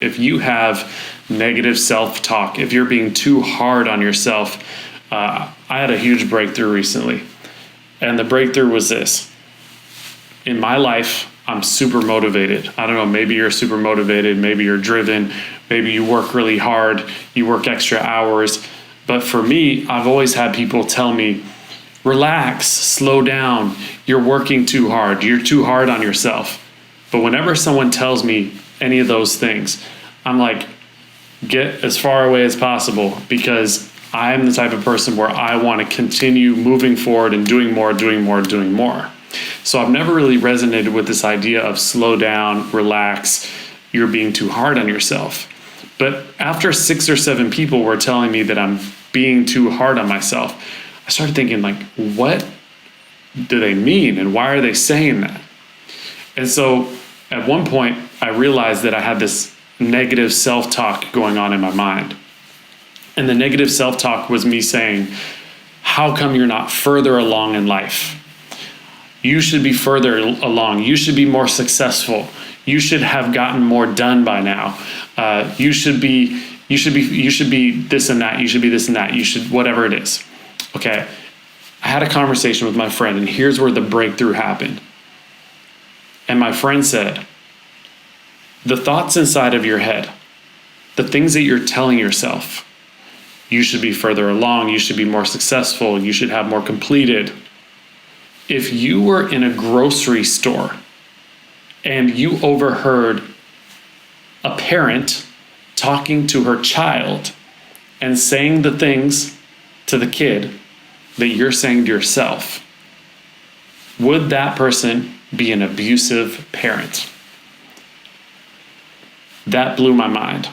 If you have negative self-talk, if you're being too hard on yourself, I had a huge breakthrough recently. And the breakthrough was this. In my life, I'm super motivated. I don't know, maybe you're super motivated, maybe you're driven, maybe you work really hard, you work extra hours. But for me, I've always had people tell me, relax, slow down, you're working too hard, you're too hard on yourself. But whenever someone tells me any of those things, I'm like, get as far away as possible, because I'm the type of person where I want to continue moving forward and doing more. So I've never really resonated with this idea of slow down, relax, you're being too hard on yourself. But after 6 or 7 people were telling me that I'm being too hard on myself, I started thinking, like, what do they mean and why are they saying that? And so at one point I realized that I had this negative self-talk going on in my mind. And the negative self-talk was me saying, how come you're not further along in life? You should be further along. You should be more successful. You should have gotten more done by now. You should be this and that. You should be this and that. You should, whatever it is. Okay. I had a conversation with my friend, and here's where the breakthrough happened. And my friend said, the thoughts inside of your head, the things that you're telling yourself, you should be further along, you should be more successful, you should have more completed. If you were in a grocery store and you overheard a parent talking to her child and saying the things to the kid that you're saying to yourself, would that person be an abusive parent? That blew my mind.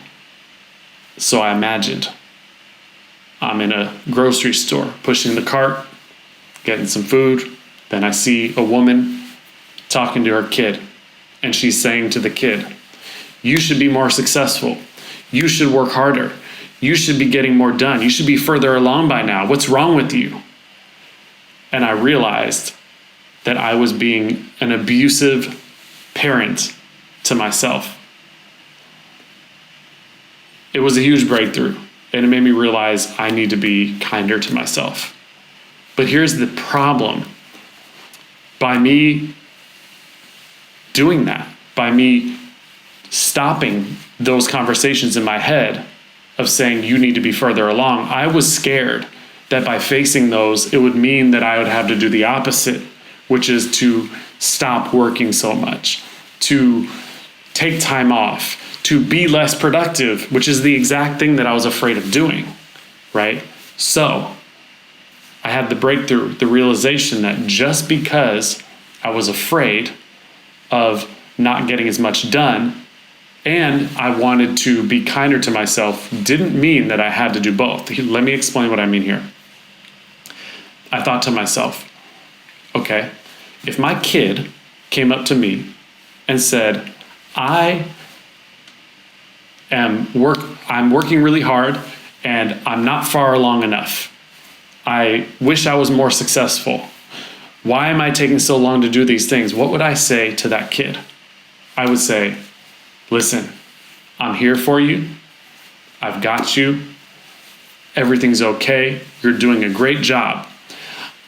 So I imagined I'm in a grocery store pushing the cart, getting some food. Then I see a woman talking to her kid, and she's saying to the kid, you should be more successful. You should work harder. You should be getting more done. You should be further along by now. What's wrong with you? And I realized that I was being an abusive parent to myself. It was a huge breakthrough, and it made me realize I need to be kinder to myself. But here's the problem. By me doing that, by me stopping those conversations in my head of saying you need to be further along, I was scared that by facing those, it would mean that I would have to do the opposite, which is to stop working so much, to take time off, to be less productive, which is the exact thing that I was afraid of doing, right? So I had the breakthrough, the realization that just because I was afraid of not getting as much done and I wanted to be kinder to myself didn't mean that I had to do both. Let me explain what I mean here. I thought to myself, okay, if my kid came up to me and said, I'm working really hard and I'm not far along enough. I wish I was more successful. Why am I taking so long to do these things? What would I say to that kid? I would say, listen, I'm here for you. I've got you. Everything's okay. You're doing a great job.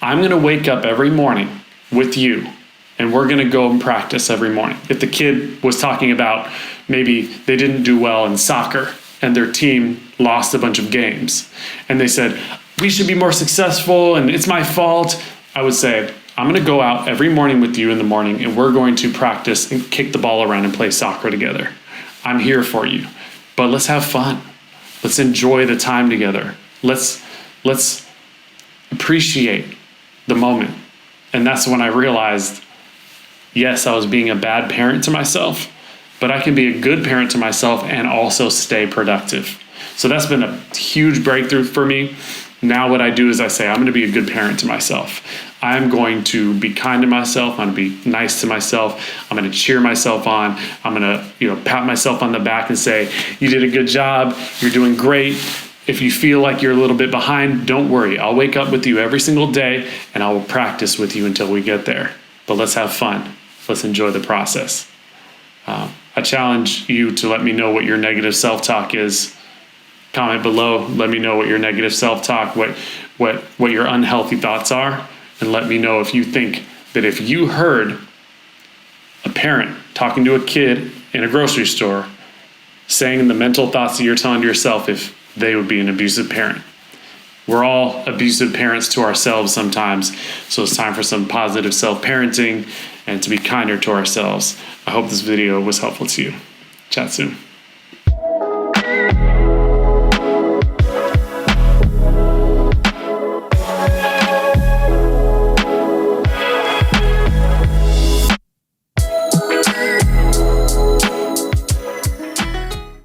I'm going to wake up every morning with you, and we're going to go and practice every morning. If the kid was talking about maybe they didn't do well in soccer and their team lost a bunch of games, and they said, we should be more successful and it's my fault, I would say, I'm going to go out every morning with you in the morning and we're going to practice and kick the ball around and play soccer together. I'm here for you, but let's have fun. Let's enjoy the time together. Let's appreciate the moment. And that's when I realized, yes, I was being a bad parent to myself, but I can be a good parent to myself and also stay productive. So that's been a huge breakthrough for me. Now what I do is I say, I'm going to be a good parent to myself. I'm going to be kind to myself. I'm going to be nice to myself. I'm going to cheer myself on. I'm going to, pat myself on the back and say, you did a good job. You're doing great. If you feel like you're a little bit behind, don't worry. I'll wake up with you every single day and I will practice with you until we get there. But let's have fun. Let's enjoy the process. I I challenge you to let me know what your negative self-talk is. Comment below. Let me know what your negative self-talk, what your unhealthy thoughts are, and let me know if you think that if you heard a parent talking to a kid in a grocery store saying the mental thoughts that you're telling to yourself, if they would be an abusive parent. We're all abusive parents to ourselves sometimes, so it's time for some positive self-parenting and to be kinder to ourselves. I hope this video was helpful to you. Chat soon.